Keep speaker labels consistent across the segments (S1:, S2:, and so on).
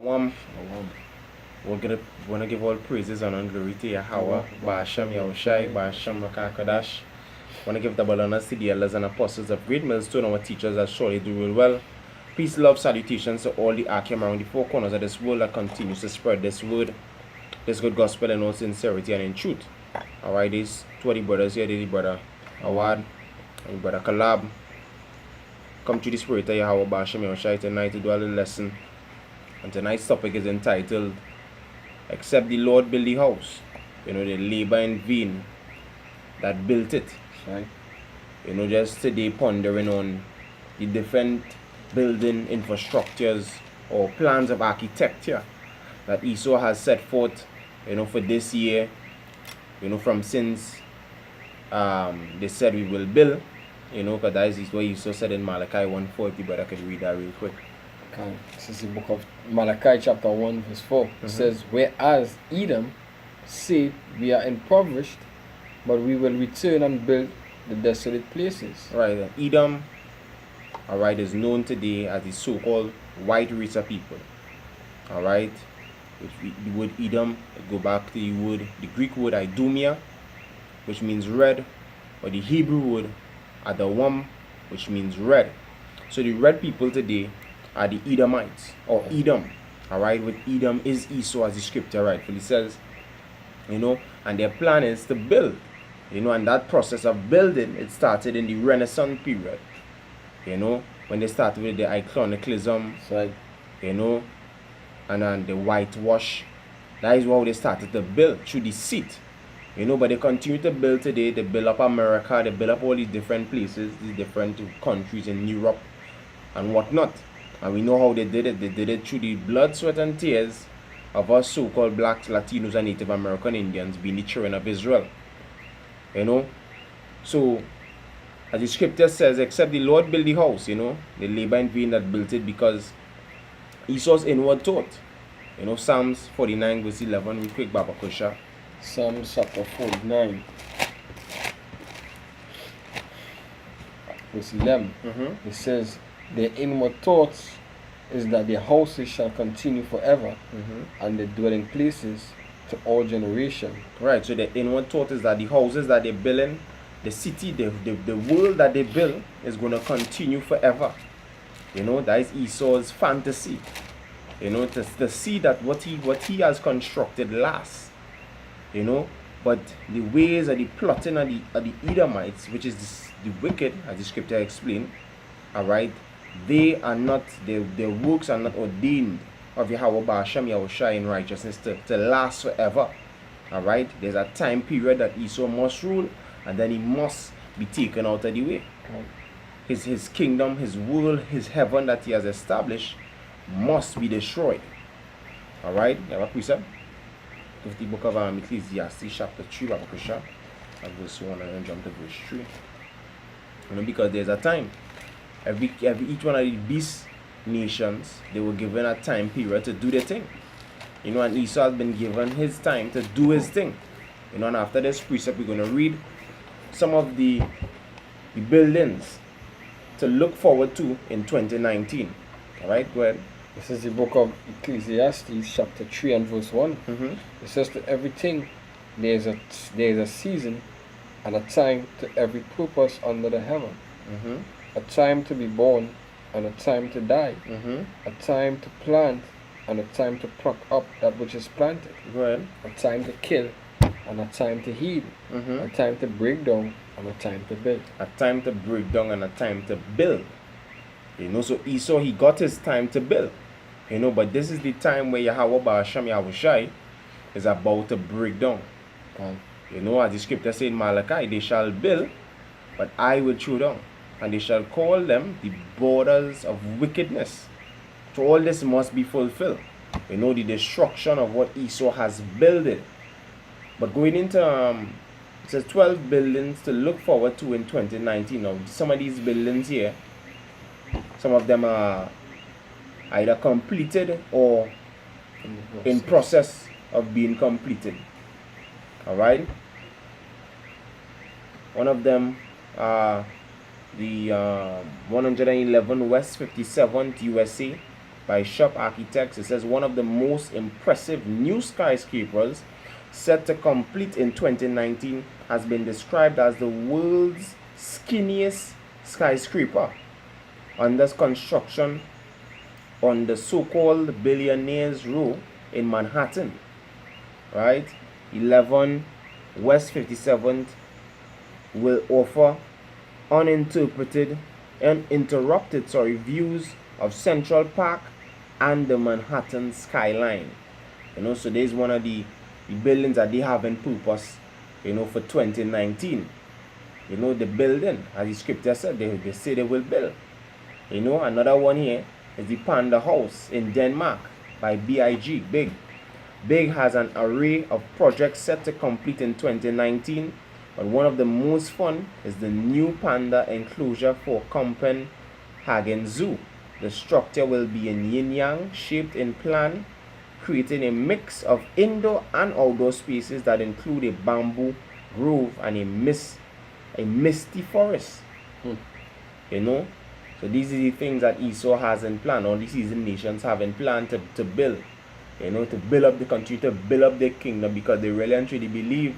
S1: Shalom.
S2: We're gonna give all praises and glory to Yahweh, Ba'ashem Yahushai, Ba'ashem Rakakadash. Wanna give double honors to the elders and apostles of Great Millstone, our teachers that surely do real well. Peace, love, salutations to all the Akim around the four corners of this world that continues to spread this word, this good gospel in all sincerity and in truth. Alright, these two of the brothers here, the brother Awad and brother Kalab. Come to the spirit of Yahweh, Ba'ashem Yahushai tonight to do a little lesson. And tonight's topic is entitled, Except the Lord Build the House. The labor in vain that built it.
S1: Right.
S2: Just today pondering on the different building infrastructures or plans of architecture that Esau has set forth, for this year, from since they said we will build, because that is what Esau said in Malachi 1:40, but I could read that real quick.
S1: Okay. This is the book of Malachi chapter 1 verse 4. It says, whereas Edom said, we are impoverished, but we will return and build the desolate places.
S2: Right, Edom, alright, is known today as the so-called white race of people. Alright, the word Edom, go back to the Greek word Idumea, which means red, or the Hebrew word Adawam, which means red. So the red people today are the Edomites, or Edom. Alright, with Edom is Esau, as the scripture rightfully says. And their plan is to build. And that process of building, it started in the Renaissance period. When they started with the iconoclasm,
S1: Right.
S2: and then the whitewash. That is how they started to build, through the seat. But they continue to build today. They build up America, they build up all these different places, these different countries in Europe and whatnot. And we know how they did it. They did it through the blood, sweat, and tears of us so-called blacks, Latinos, and Native American Indians being the children of Israel. So, as the scripture says, except the Lord build the house, they labor in vain that built it, because Esau's inward thought. Psalms 49 verse 11, real quick, Baba Kusha.
S1: Psalms chapter 49 verse 11. It says, their inward thoughts is that their houses shall continue forever, and the dwelling places to all generation.
S2: Right, so the inward thought is that the houses that they're building, the city, the world that they build is going to continue forever. That is Esau's fantasy. To see that what he has constructed lasts. But the ways of the plotting of the Edomites, which is the wicked, as the scripture explained, alright, their works are not ordained of Yahweh Ba'ashem Yahushai in righteousness to last forever. Alright, there's a time period that Esau must rule, and then he must be taken out of the way. His kingdom, his world, his heaven that he has established must be destroyed. Alright, you have a precept? With the book of Ecclesiastes chapter 3, verse 1, and then jump to verse 3. Because there's a time. Each one of the beast nations, they were given a time period to do their thing. And Esau has been given his time to do his thing. And after this precept, we're going to read some of the buildings to look forward to in 2019. Alright, go ahead.
S1: This is the book of Ecclesiastes chapter 3 and verse 1. It says, to everything there is a season and a time to every purpose under the heaven. A time to be born and a time to die. A time to plant and a time to pluck up that which is planted.
S2: Go ahead.
S1: A time to kill and a time to heal. A time to break down and a time to build.
S2: A time to break down and a time to build. So Esau, he got his time to build. But this is the time where Yahweh Ba'ashem Yahushai is about to break down. As the scripture said in Malachi, they shall build, but I will throw down. And they shall call them the borders of wickedness. So all this must be fulfilled. The destruction of what Esau has builded. But going into, it says 12 buildings to look forward to in 2019. Now, some of these buildings here, some of them are either completed or in process of being completed. Alright? One of them are the 111 West 57th USA by Shop Architects. It says one of the most impressive new skyscrapers set to complete in 2019 has been described as the world's skinniest skyscraper under construction on the so-called Billionaires Row in Manhattan, right? 11 West 57th will offer uninterrupted views of Central Park and the Manhattan skyline. So there's one of the buildings that they have in purpose, for 2019. The building, as the scripture said, they say they will build. Another one here is the Panda House in Denmark by BIG, Big. Big has an array of projects set to complete in 2019, but one of the most fun is the new panda enclosure for Copenhagen Zoo. The structure will be in yin-yang shaped in plan, creating a mix of indoor and outdoor spaces that include a bamboo grove and a misty forest. So these are the things that Esau has in plan, or these seasoned nations have in plan to build. To build up the country, to build up their kingdom, because they really and truly believe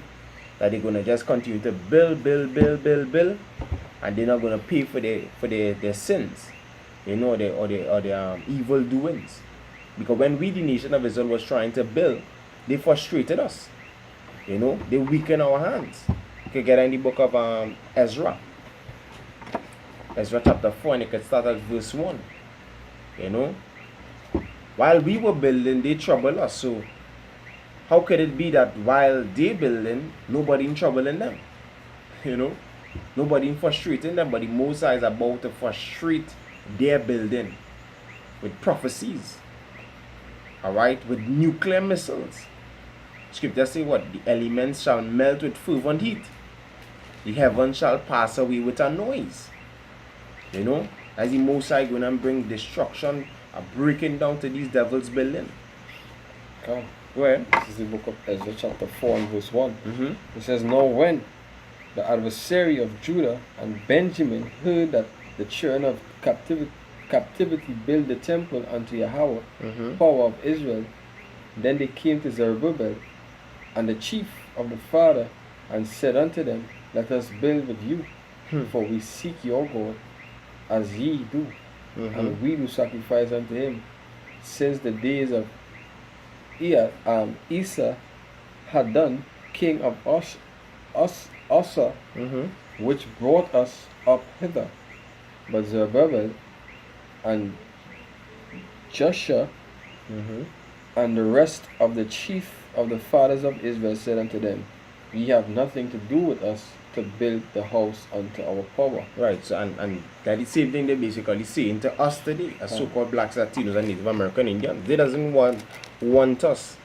S2: that they're gonna just continue to build, and they're not gonna pay for their sins, or their evil doings. Because when we, the nation of Israel, was trying to build, they frustrated us. They weakened our hands. You can get in the book of Ezra chapter 4, and you can start at verse 1. While we were building, they troubled us. So how could it be that while they building, nobody in troubling them? Nobody in frustrating them, but the Most High is about to frustrate their building with prophecies. Alright, with nuclear missiles. Scripture say what? The elements shall melt with fervent heat. The heavens shall pass away with a noise. As the Most High going and bring destruction, a breaking down to these devils' building.
S1: Come.
S2: Where?
S1: This is the book of Ezra chapter 4 and verse 1. It says, now when the adversary of Judah and Benjamin heard that the children of captivity built the temple unto Yahweh, power of Israel, then they came to Zerubbabel and the chief of the father, and said unto them, let us build with you, for we seek your God as ye do, and we do sacrifice unto him, since the days of Asa had done, king of Asa, which brought us up hither. But Zerubbabel and Joshua and the rest of the chief of the fathers of Israel said unto them, ye have nothing to do with us to build the house unto our power.
S2: Right, so and that is the same thing they basically saying to us today, as so-called blacks, Latinos, and Native American Indians. They doesn't want us,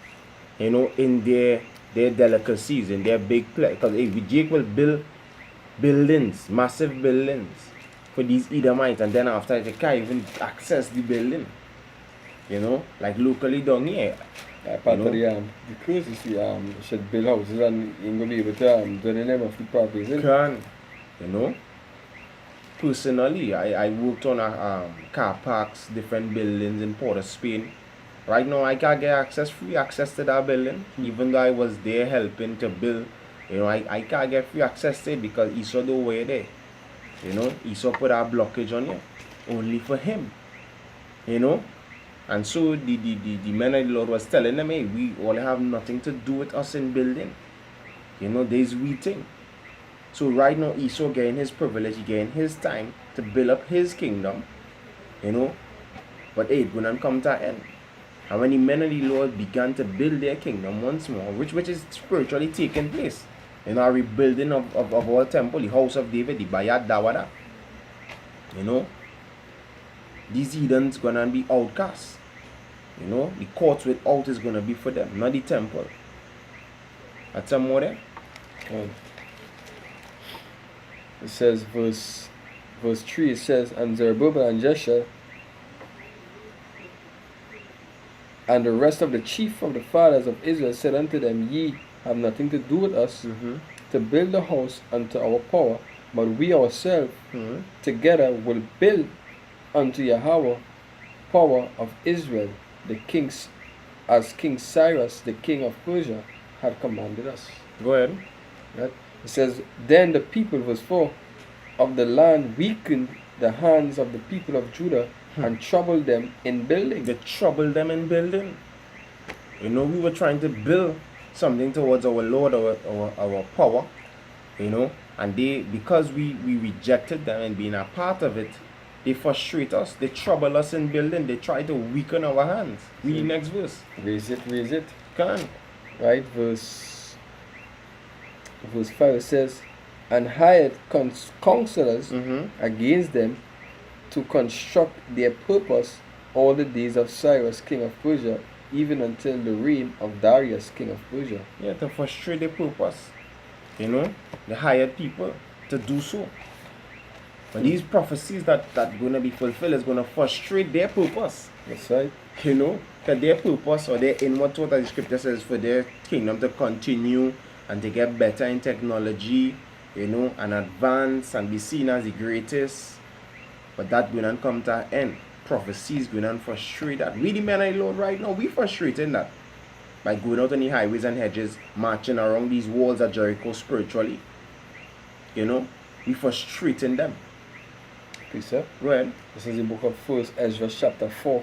S2: in their delicacies, in their big place. Because if Jake will build buildings, massive buildings for these Edomites, and then after they can't even access the building. Like locally down here.
S1: Part of the curse is should build houses and you're going to be able to do the name of the properties.
S2: Can. Personally, I worked on car parks, different buildings in Port of Spain. Right now, I can't get free access to that building, even though I was there helping to build. I can't get free access to it because Esau don't wear there. Esau put a blockage on you, only for him. And so the men of the Lord was telling them, hey, we all have nothing to do with us in building. There's we thing. So right now Esau getting his privilege, getting his time to build up his kingdom. But hey, it's gonna come to an end. And when the men of the Lord began to build their kingdom once more, which is spiritually taking place, a rebuilding of our temple, the house of David, the Bayat Dawada. These heathens gonna be outcast. The courts without is gonna be for them, not the temple. That's some more there.
S1: It says verse 3, it says, and Zerubbabel and Joshua and the rest of the chief of the fathers of Israel said unto them, ye have nothing to do with us to build the house unto our power, but we ourselves together will build unto Yahweh power of Israel, the kings, as King Cyrus, the king of Persia, had commanded us.
S2: Go ahead.
S1: Right? It says, then the people, verse 4, of the land weakened the hands of the people of Judah and troubled them in building.
S2: They troubled them in building. You know, we were trying to build something towards our Lord, our power, you know, and they, because we rejected them and being a part of it, they frustrate us, they trouble us in building, they try to weaken our hands. Read the next verse.
S1: Raise it.
S2: Can.
S1: Right, verse 5, it says, and hired counselors against them to construct their purpose all the days of Cyrus, king of Persia, even until the reign of Darius, king of Persia.
S2: Yeah, to frustrate their purpose. You know, they hired people to do so. But these prophecies that going to be fulfilled is going to frustrate their purpose.
S1: That's right.
S2: You know, because their purpose or their inward thought, as the scripture says, for their kingdom to continue and to get better in technology, you know, and advance and be seen as the greatest. But that will not come to an end. Prophecies will not frustrate that. We the men of the Lord right now, we frustrating that. By going out on the highways and hedges, marching around these walls of Jericho spiritually. You know, we frustrating them.
S1: Please, sir.
S2: Right.
S1: This is the book of 1 Ezra chapter 4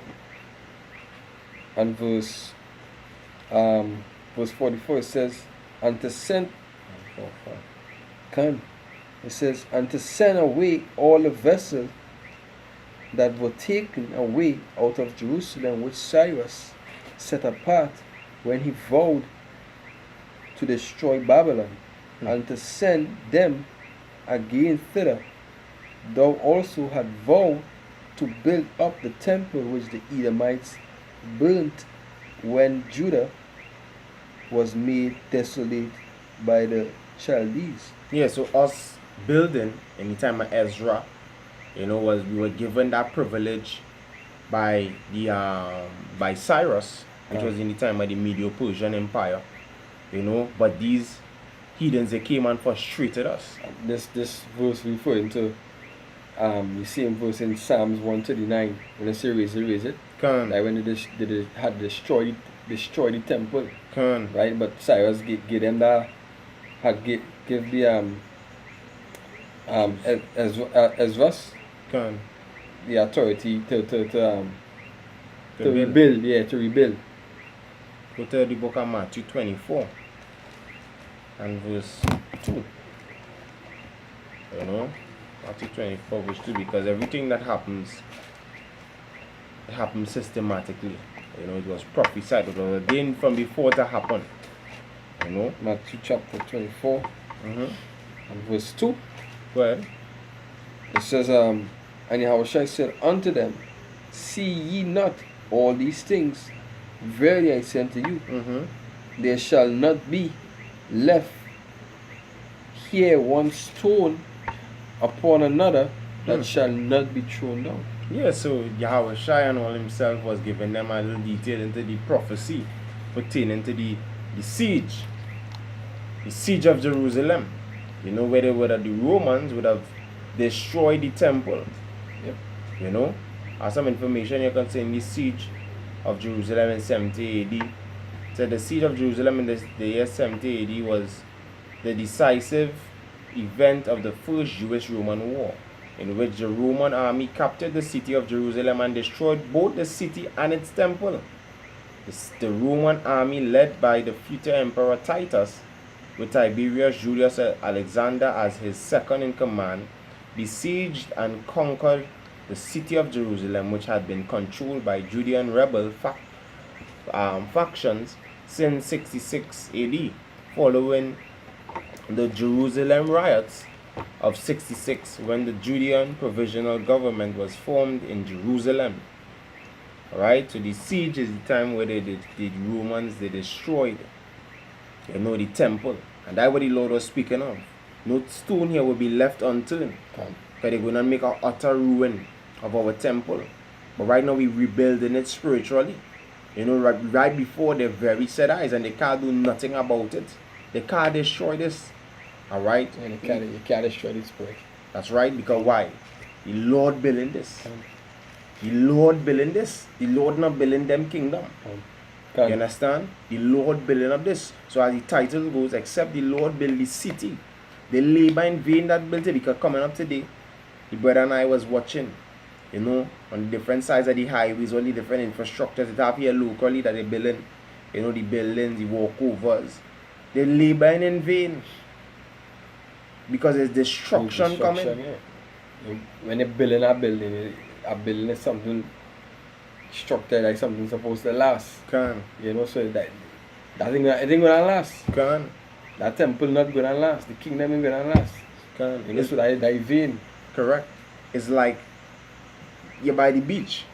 S1: and verse 44. It says, and to send it says, and to send away all the vessels that were taken away out of Jerusalem, which Cyrus set apart when he vowed to destroy Babylon, and to send them again thither. Thou also had vowed to build up the temple which the Edomites burnt when Judah was made desolate by the Chaldees.
S2: Yeah, so us building in the time of Ezra, you know, we were given that privilege by by Cyrus, which was in the time of the Medo-Persian Empire, you know. But these heathens, they came and frustrated us.
S1: This verse referring to the same verse in Psalms 139 when they say raise it.
S2: Can.
S1: Like when they had destroyed the temple.
S2: Can.
S1: Right, but Cyrus gave them that, give the Ezra's
S2: Can.
S1: the authority to
S2: build.
S1: rebuild.
S2: Go to the book of Matthew 24 and verse 2. You know, Matthew 24 verse 2, because everything that happens, it happens systematically. You know, it was prophesied, it was ordained from before to happen. You know,
S1: Matthew chapter 24 and verse 2.
S2: Go ahead.
S1: It says, and Yahushua said unto them, see ye not all these things? Verily I say unto you, there shall not be left here one stone upon another that shall not be thrown down.
S2: Yeah, so Yahushua and all himself was giving them a little detail into the prophecy pertaining to the siege of Jerusalem. You know, where the Romans would have destroyed the temple.
S1: Yep.
S2: You know, as some information you can say in the siege of Jerusalem in 70 AD. So the siege of Jerusalem in the year 70 AD was the decisive event of the first Jewish-Roman war, in which the Roman army captured the city of Jerusalem and destroyed both the city and its temple. The Roman army, led by the future emperor Titus, with Tiberius Julius Alexander as his second in command, besieged and conquered the city of Jerusalem, which had been controlled by Judean rebel factions since 66 AD, following the Jerusalem riots of 66, when the Judean provisional government was formed in Jerusalem. Alright, so the siege is the time where the Romans, they destroyed, you know, the temple. And that's what the Lord was speaking of. No stone here will be left unturned, because they're going to make an utter ruin of our temple. But right now we're rebuilding it spiritually. You know, right before their very set eyes, and they can't do nothing about it. They can't destroy this. Alright?
S1: And you can't destroy this spirit.
S2: That's right, because why? The Lord building this. The Lord building this. The Lord not building them kingdom. You understand? The Lord building up this. So as the title goes, except the Lord build the city, they labor in vain that built it. Because coming up today, the brother and I was watching, you know, on the different sides of the highways, all the different infrastructures that have here locally that they're building, you know, the buildings, the walkovers. They're laboring in vain. Because there's destruction coming.
S1: Yeah. When they're building a building is something structured like something supposed to last. You know, so that thing it ain't gonna last. That temple not gonna last. The kingdom ain't gonna last. You know, so that vain.
S2: Correct. It's like you're by the beach,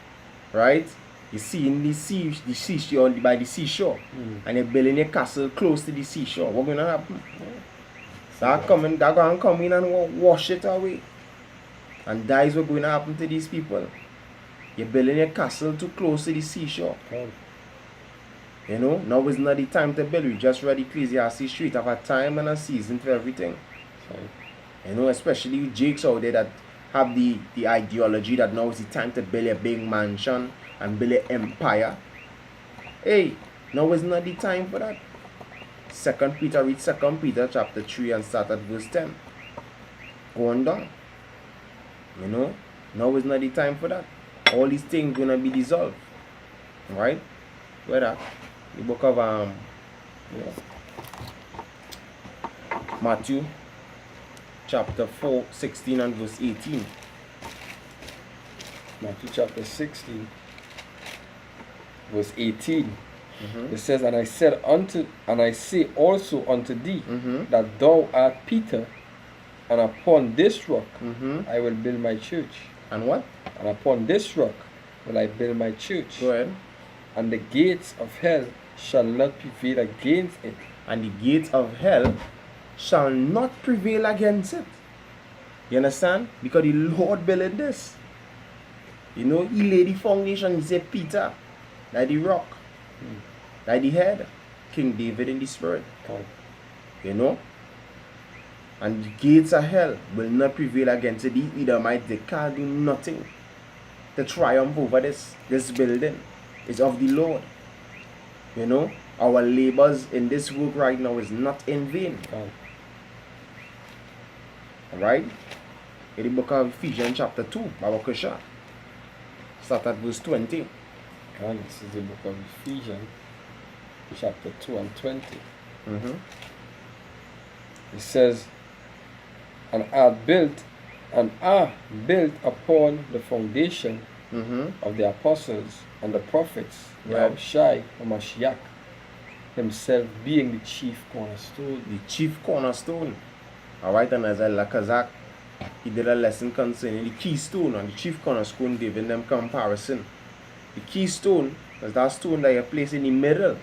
S2: right? You see in the seashore, by the seashore, and you're building a castle close to the seashore. What's gonna happen? They're gonna come in and wash it away. And that is what's going to happen to these people. You're building a castle too close to the seashore. You know, now is not the time to build. We just read Ecclesiastes Street. Have a time and a season for everything. You know, especially with Jakes out there that have the ideology that now is the time to build a big mansion and build an empire. Hey, now is not the time for that. Read 2 Peter chapter 3 and start at verse 10. Go on down. You know, now is not the time for that. All these things gonna be dissolved. Right? Where that? The book of Matthew chapter 4, 16 and verse 18.
S1: Matthew chapter 16, verse 18. It says, and I say also unto thee that thou art Peter, and upon this rock I will build my church.
S2: And what?
S1: And upon this rock will I build my church.
S2: Go ahead.
S1: And the gates of hell shall not prevail against it.
S2: And the gates of hell shall not prevail against it. You understand? Because the Lord built this. You know, he laid the foundation. He said, Peter, like the rock, like the head, King David in the spirit. You know? And the gates of hell will not prevail against it. The Edomites, they can't do nothing to triumph over this building. It's of the Lord. You know? Our labors in this work right now is not in vain. Alright? In the book of Ephesians chapter 2, Babakosha. Start at verse 20.
S1: This is the book of Ephesians chapter 2 and 20. It says, and are built upon the foundation of the apostles and the prophets, Yahushua HaMashiach himself being the chief cornerstone.
S2: The chief cornerstone. Alright, and as Lakazak, he did a lesson concerning the keystone, and the chief cornerstone giving them comparison. The keystone is that stone that you place in the middle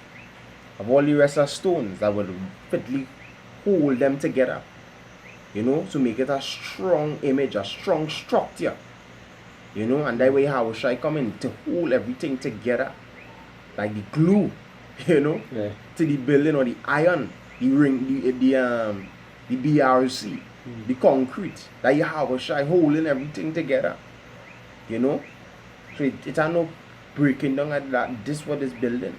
S2: of all the rest of stones that will fitly hold them together. You know, to make it a strong image, a strong structure. You know, and that way how shall I come in to hold everything together. Like the glue, you know, to the building, or the iron, the ring, the BRC, the concrete. That you have shall holding everything together. You know? So it are no breaking down at that. This what is building.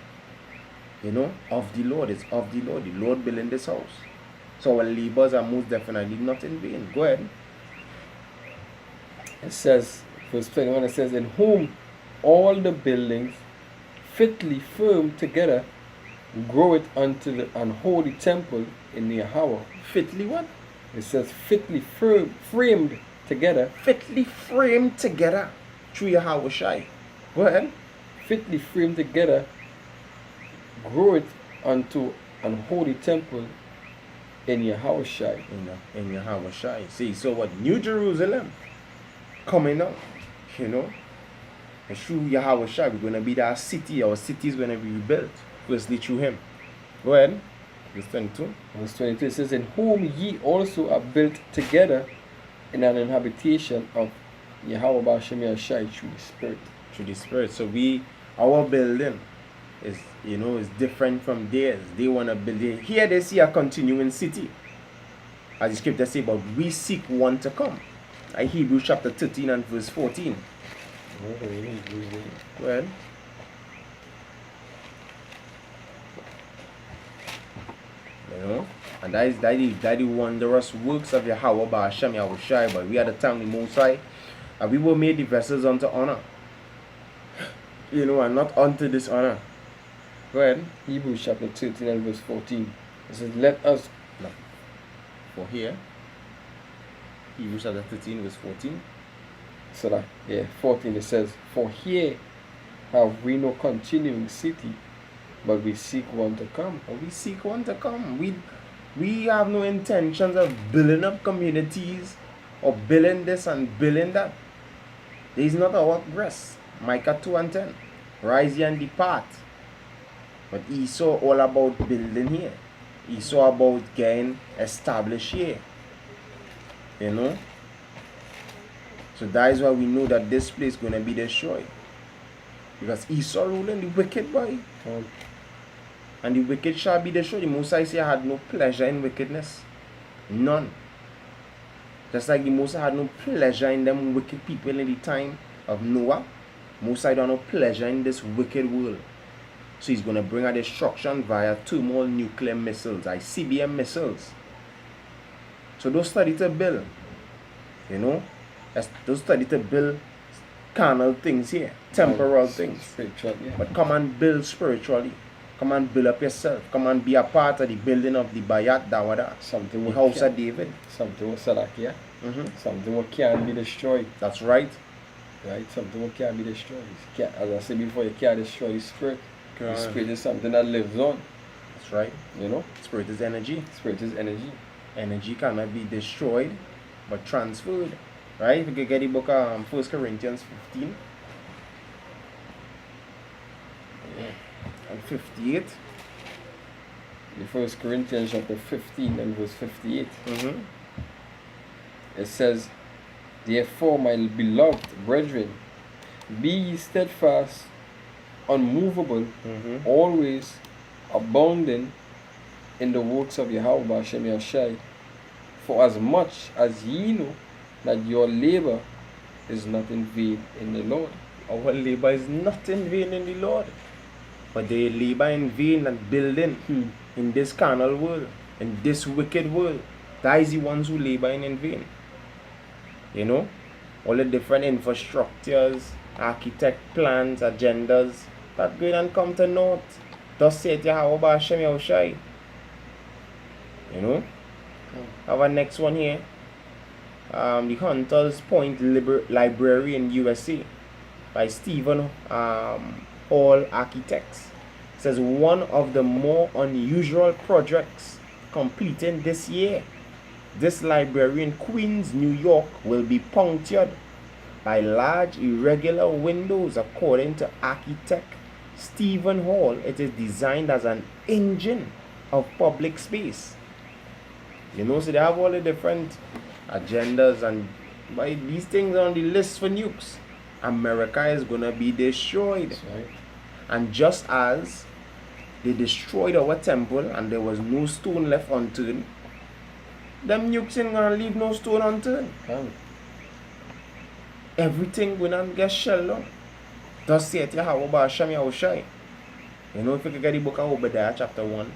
S2: You know, of the Lord. It's of the Lord. The Lord building this house. So our labors are most definitely not in vain. Go ahead.
S1: It says, verse 21, it says, in whom all the buildings fitly firm together grow it unto the unholy temple in Yahweh.
S2: Fitly what?
S1: It says fitly framed together.
S2: Fitly framed together through Yahweh Shai. Go ahead.
S1: Fitly framed together grow it unto unholy temple in Yahweh Shai.
S2: In Yahweh Shai. See, so what? New Jerusalem coming up, you know. And through Yahweh Shai, we're going to be that city. Our city is going to be rebuilt. Firstly through him. Go ahead. Verse 22.
S1: Verse 22, it says, in whom ye also are built together in an habitation of Yahweh Basham Shai through the Spirit.
S2: Through the Spirit. So our building is, you know, is different from theirs. They want to build it. Here they see a continuing city. As the scripture says, but we seek one to come. Hebrews chapter 13 and verse 14. Go ahead. You know, and that is the wondrous works of Yahweh by Hashem Yahushai. But we are the time the Most High, and we were made the vessels unto honor. You know, and not unto dishonor. Go ahead.
S1: Hebrews chapter 13 and verse 14. It says, let us.
S2: No. For here, Hebrews chapter 13 verse 14.
S1: So that, yeah, 14 it says, for here have we no continuing city, but we seek one to come.
S2: We seek one to come. We have no intentions of building up communities or building this and building that. There is not our rest. Micah 2 and 10. Rise ye and depart. But Esau all about building here. Esau about getting established here. You know? So that is why we know that this place is going to be destroyed. Because Esau ruling the wicked boy. And the wicked shall be destroyed. The Most High say had no pleasure in wickedness. None. Just like the Most High had no pleasure in them wicked people in the time of Noah. Most High don't have no pleasure in this wicked world. So he's going to bring a destruction via 2 more nuclear missiles, ICBM missiles. So those study to build. You know? Those study to build carnal things here. Temporal things.
S1: Spiritual, yeah.
S2: But come and build spiritually. Come and build up yourself. Come and be a part of the building of the Bayat Dawada.
S1: Something
S2: The house of David.
S1: Something with Salakia. Something what can't be destroyed.
S2: That's right.
S1: Right? Something what can't be destroyed. As I said before, you can't destroy the spirit. The
S2: Correct.
S1: spirit is something that lives on.
S2: That's right.
S1: You know?
S2: Spirit is energy.
S1: Spirit is energy.
S2: Energy cannot be destroyed, but transferred. Right? If you could get the book of 1 Corinthians 15 and 58.
S1: The 1 Corinthians chapter 15 and verse 58. It says, therefore, my beloved brethren, be ye steadfast, unmovable, always abounding in the works of Yahweh Hashem Yahshai, for as much as ye know that your labor is not in vain in the Lord.
S2: Our labor is not in vain in the Lord, but they labor in vain and building in this carnal world, in this wicked world. That is the ones who labor in vain. You know, all the different infrastructures, architect plans, agendas that go and come to naught. Thus saith Yahweh Hashem Yahushai. You know, our next one here. The Hunters Point Library in USA by Stephen Hall Architects. It says one of the more unusual projects completed this year. This library in Queens, New York will be punctured by large irregular windows. According to architect Stephen Hall, it is designed as an engine of public space. You know, so they have all the different agendas, and by these things on the list for nukes. America is gonna be destroyed.
S1: That's right.
S2: And just as they destroyed our temple and there was no stone left unturned, them nukes ain't gonna leave no stone unturned. Everything gonna get shelled down. Thus saith Yahweh Hashem Yahushai. You know, if you could get the book of Obadiah chapter 1,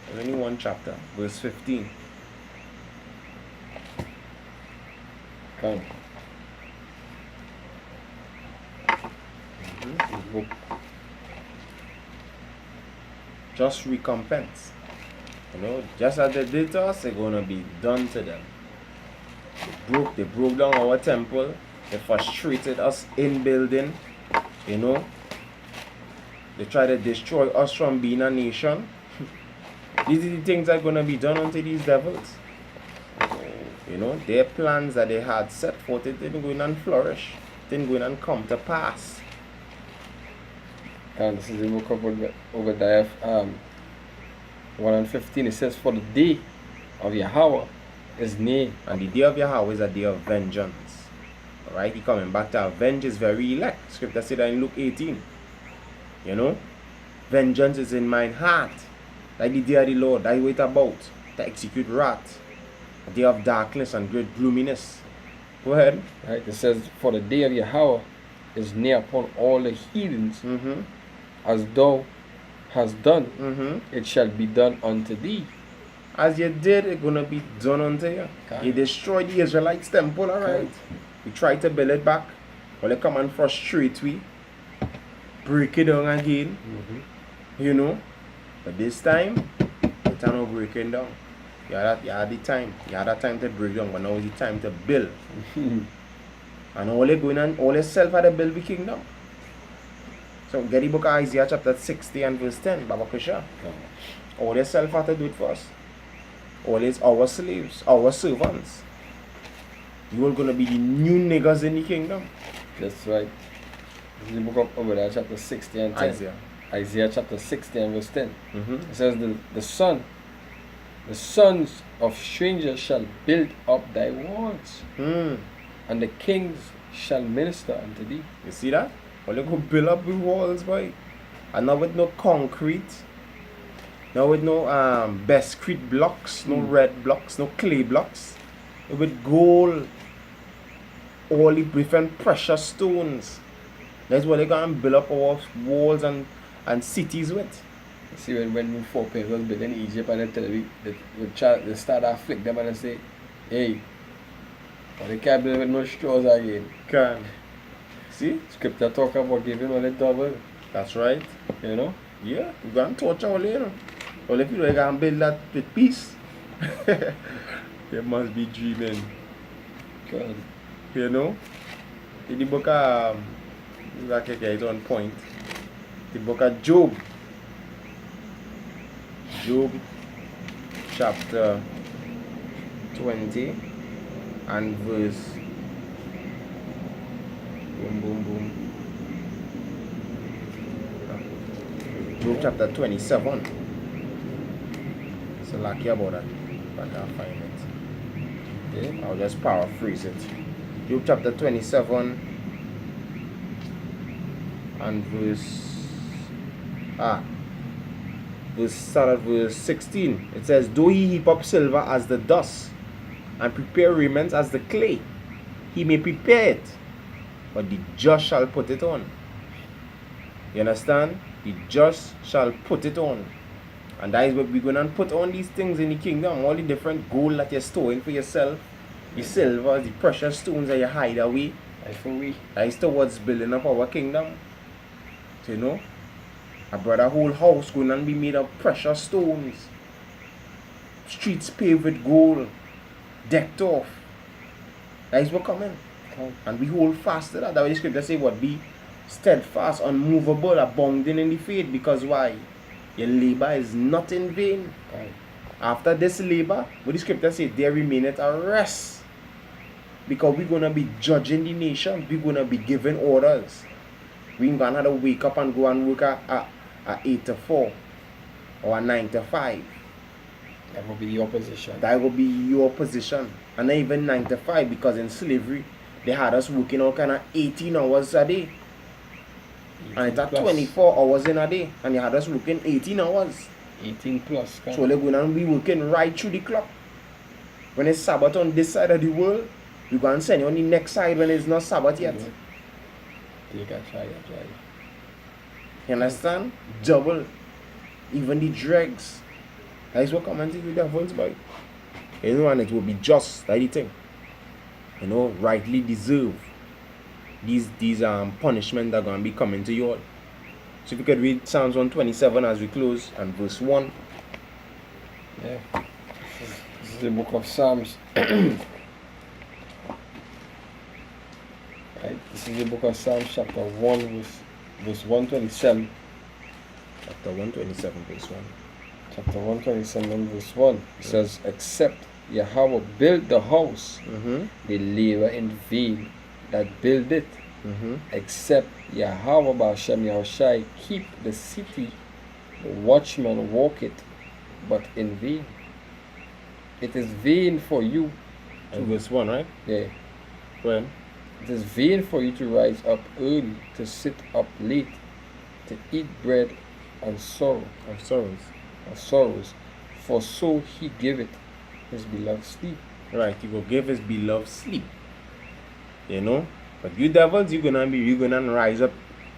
S2: there's only one chapter, verse 15.
S1: Come. Book.
S2: Just recompense. You know, just as they did to us, they're gonna be done to them. They broke down our temple. They frustrated us in building. You know, they try to destroy us from being a nation. These are the things that are gonna be done unto these devils. You know, their plans that they had set forth, it didn't go in and flourish. It didn't go in and come to pass.
S1: And this is the book of Obadiah 1 and 15. It says, for the day of Yahweh is near.
S2: And the day of Yahweh is a day of vengeance. Alright, he coming back to avenge his very elect. Scripture said that in Luke 18. You know, vengeance is in mine heart. Like the day of the Lord, I wait about to execute wrath. A day of darkness and great gloominess. Go ahead.
S1: Right? It says, for the day of Yahweh is near upon all the heathens,
S2: Mm-hmm.
S1: as thou hast done,
S2: Mm-hmm.
S1: it shall be done unto thee.
S2: As you did, it's gonna be done unto you.
S1: Okay.
S2: You destroyed the Israelites' temple, alright?
S1: Okay.
S2: We try to build it back. Well, they come and frustrate we. Break it down again. You know? But this time, it's not breaking down. You had the time. You had that time to break down, but now is the time to build. And all they going on, all they self had to build the kingdom. So get the book of Isaiah chapter 60 and verse 10, Baba Kusha. All they self had to do it for us. All is our slaves, our servants. You are gonna be the new niggas in the kingdom.
S1: That's right. This is the book of Obadiah chapter 60 and 10. Isaiah chapter 60 and verse 10.
S2: Mm-hmm.
S1: It says, the sons of strangers shall build up thy walls, and the kings shall minister unto thee.
S2: You see that? Well, they go build up the walls, boy. And not with no concrete. Not with no Bescrete blocks, no red blocks, no clay blocks. With gold. All the different precious stones. That's what they're going to build up our walls and cities with.
S1: You see, when the foreparents was built in Egypt, and they tell you, they start to flick them and they say, hey, but they can't build with no straws again.
S2: Can. See?
S1: Scripture talk about giving only double.
S2: That's right.
S1: You know?
S2: Yeah, we're going to torture all, you know. All the people are going to build that with peace. They must be dreaming.
S1: God.
S2: You know? In the book of, it's on point. The book of Job. Job chapter 20 and verse boom. Job chapter 27. So lucky about that. If I can't find it.
S1: Yeah.
S2: I'll just paraphrase it. Job chapter 27 and start at verse 16. It says, though he heap up silver as the dust and prepare raiment as the clay, he may prepare it, but the just shall put it on. You understand? The just shall put it on. And that is what we're going to put on these things in the kingdom. All the different gold that you're storing for yourself, the silver, the precious stones that you hide away. That is towards building up our kingdom. So, you know, I brought a whole house going to be made of precious stones. Streets paved with gold. Decked off. That is what coming. And we hold fast to that. That's why the scripture say what? Be steadfast, unmovable, abounding in the faith. Because why? Your labor is not in vain.
S1: Right.
S2: After this labor, what the scripture say, there remaineth a rest. Because we're going to be judging the nation. We're going to be giving orders. We ain't going to have to wake up and go and work at 8 to 4 or 9 to 5.
S1: That will be your position.
S2: That will be your position. And not even 9 to 5, because in slavery, they had us working all kind of 18 hours a day. And it's at 24 hours in a day. And they had us working 18 hours.
S1: 18 plus.
S2: So they're going to be working right through the clock. When it's Sabbath on this side of the world, we're going to send you on the next side when it's not Sabbath yet.
S1: You can try.
S2: You understand? Double. Even the dregs. That is what commenting with the devils by. You know, and it will be just, that's the thing. You know, rightly deserve. These punishments that are going to be coming to you all. So if you could read Psalms 127 as we close, and verse 1.
S1: Yeah. This is the book of Psalms. Right? This is the book of Psalms chapter 1 verse 127.
S2: Chapter 127 verse 1.
S1: Chapter 127 verse 1. It says, except Yahweh build the house, they labor in vain that build it. Except Yahweh Ba'ashem Yahushai keep the city, the watchman walk it, but in vain. It is vain for you.
S2: And verse 1, right?
S1: Yeah.
S2: When?
S1: It is vain for you to rise up early, to sit up late, to eat bread and sorrow.
S2: Of sorrows.
S1: Of sorrows. For so he giveth his beloved sleep.
S2: Right, he will give his beloved sleep. You know? But you devils, you're gonna rise up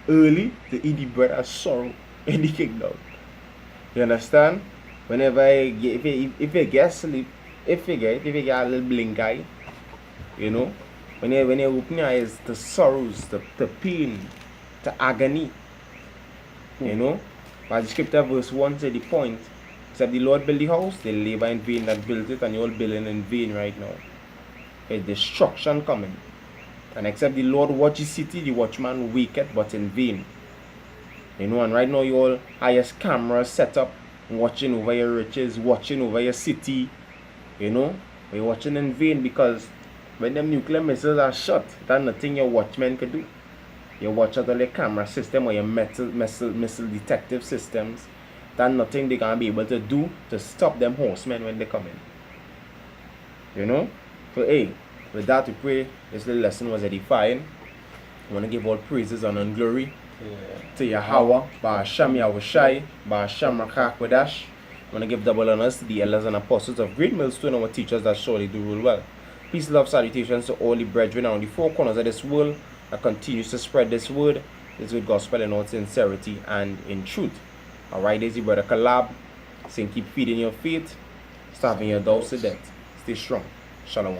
S2: early to eat the bread of sorrow in the kingdom. You understand? Whenever if you get sleep, if you get a little blink eye, you know, when you open your eyes, the sorrows, the pain, the agony, you know. But the scripture verse 1 said the point, except the Lord build the house, they labor in vain that built it, and you're all building in vain right now. There's destruction coming. And except the Lord watch the city, the watchman waketh, but in vain. You know, and right now you all highest cameras set up, watching over your riches, watching over your city. You know, you're watching in vain, because when them nuclear missiles are shot, that's nothing your watchmen can do. You watch out all your camera system or your missile detective systems, that's nothing they're gonna be able to do to stop them horsemen when they come in. You know? So hey, with that we pray this little lesson was edifying. I want to give all praises and glory to Yahweh, Ba'asham Yahushai, Ba'asham Rakakwadash. I want to give double honors to the elders and apostles of Great Millstone, our teachers that surely do rule well. Peace, love, salutations to all the brethren on the four corners of this world that continues to spread this word gospel in all sincerity and in truth. Alright, this is your brother Calab, saying keep feeding your faith, starving your doubts to death. Stay strong. Shalom.